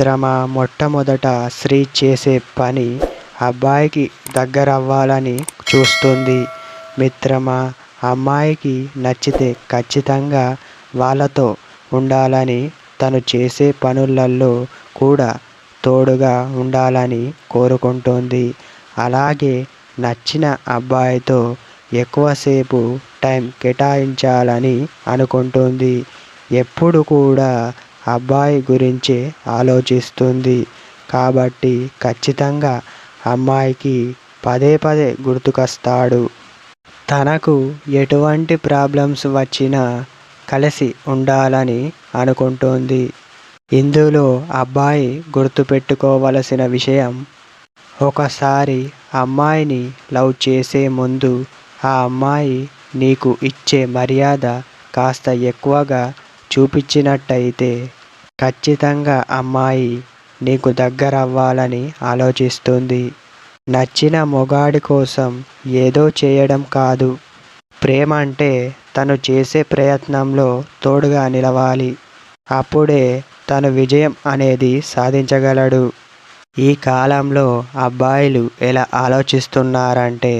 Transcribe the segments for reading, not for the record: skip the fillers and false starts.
మిత్రమా, మొట్టమొదట స్త్రీ చేసే పని అబ్బాయికి దగ్గరవ్వాలని చూస్తుంది. మిత్రమా, అమ్మాయికి నచ్చితే ఖచ్చితంగా వాళ్ళతో ఉండాలని, తను చేసే పనులలో కూడా తోడుగా ఉండాలని కోరుకుంటుంది. అలాగే నచ్చిన అబ్బాయితో ఎక్కువసేపు టైం కేటాయించాలని అనుకుంటుంది. ఎప్పుడు కూడా అబ్బాయి గురించే ఆలోచిస్తుంది. కాబట్టి ఖచ్చితంగా అమ్మాయికి పదే పదే గుర్తుకొస్తాడు. తనకు ఎటువంటి ప్రాబ్లమ్స్ వచ్చినా కలిసి ఉండాలని అనుకుంటుంది. ఇందులో అబ్బాయి గుర్తుపెట్టుకోవలసిన విషయం, ఒకసారి అమ్మాయిని లవ్ చేసే ముందు ఆ అమ్మాయి నీకు ఇచ్చే మర్యాద కాస్త ఎక్కువగా చూపించినట్టయితే ఖచ్చితంగా అమ్మాయి నీకు దగ్గరవ్వాలని ఆలోచిస్తుంది. నచ్చిన మొగాడి కోసం ఏదో చేయడం కాదు. ప్రేమ అంటే తను చేసే ప్రయత్నంలో తోడుగా నిలవాలి. అప్పుడే తను విజయం అనేది సాధించగలడు. ఈ కాలంలో అబ్బాయిలు ఎలా ఆలోచిస్తున్నారంటే,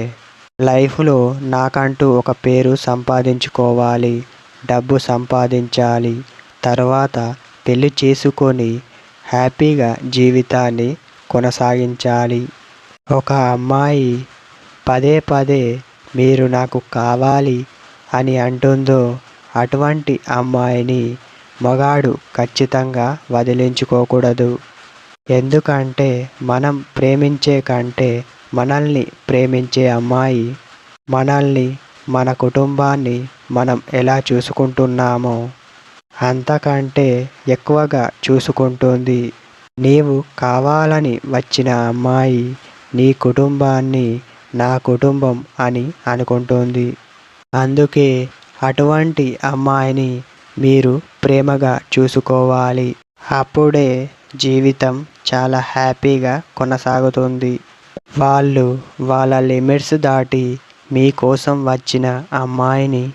లైఫ్లో నాకంటూ ఒక పేరు సంపాదించుకోవాలి, డబ్బు సంపాదించాలి, తర్వాత పెళ్లి చేసుకొని హ్యాపీగా జీవితాన్ని కొనసాగించాలి. ఒక అమ్మాయి పదే పదే మీరు నాకు కావాలి అని అంటుందో అటువంటి అమ్మాయిని మగాడు ఖచ్చితంగా వదిలించుకోకూడదు. ఎందుకంటే మనం ప్రేమించే కంటే మనల్ని ప్రేమించే అమ్మాయి మనల్ని, మన కుటుంబాన్ని మనం ఎలా చూసుకుంటున్నామో అంతకంటే ఎక్కువగా చూసుకుంటుంది. నీవు కావాలని వచ్చిన అమ్మాయి నీ కుటుంబాన్ని నా కుటుంబం అని అనుకుంటుంది. అందుకే అటువంటి అమ్మాయిని మీరు ప్రేమగా చూసుకోవాలి. అప్పుడే జీవితం చాలా హ్యాపీగా కొనసాగుతుంది. వాళ్ళు వాళ్ళ లిమిట్స్ దాటి మీకోసం వచ్చిన అమ్మాయిని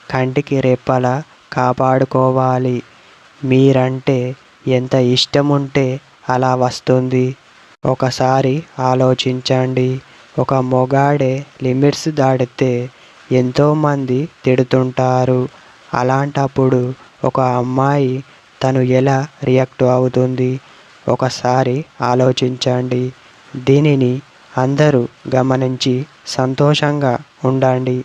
కంటికి రెప్పలా కాపాడుకోవాలి. మీరంటే ఎంత ఇష్టం ఉంటే అలా వస్తుంది. ఒకసారి ఆలోచించండి. ఒక మొగాడే లిమిట్స్ దాటితే ఎంతోమంది తిడుతుంటారు. అలాంటప్పుడు ఒక అమ్మాయి తను ఎలా రియాక్ట్ అవుతుంది ఒకసారి ఆలోచించండి. దీనిని అందరూ గమనించి సంతోషంగా ఉండండి.